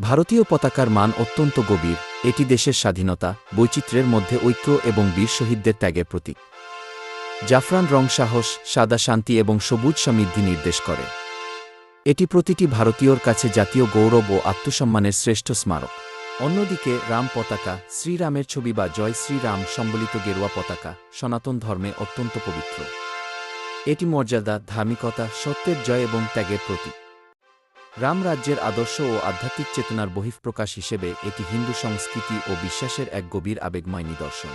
ভারতীয় পতাকার মান অত্যন্ত গভীর, এটি দেশের স্বাধীনতা, বৈচিত্র্যের মধ্যে ঐক্য এবং বীর শহীদদের ত্যাগের প্রতীক। জাফরান রং সাহস, সাদা শান্তি এবং সবুজ সমৃদ্ধি নির্দেশ করে। এটি প্রতিটি ভারতীয়র কাছে জাতীয় গৌরব ও আত্মসম্মানের শ্রেষ্ঠ স্মারক। অন্যদিকে রাম পতাকা, শ্রীরামের ছবি বা জয় শ্রীরাম সম্বলিত গেরুয়া পতাকা, সনাতন ধর্মে অত্যন্ত পবিত্র। এটি মর্যাদা, ধার্মিকতা, সত্যের জয় এবং ত্যাগের প্রতীক। রাম রাজ্যের আদর্শ ও আধ্যাত্মিক চেতনার বহিঃপ্রকাশ হিসেবে এটি হিন্দু সংস্কৃতি ও বিশ্বাসের এক গভীর আবেগময় নিদর্শন।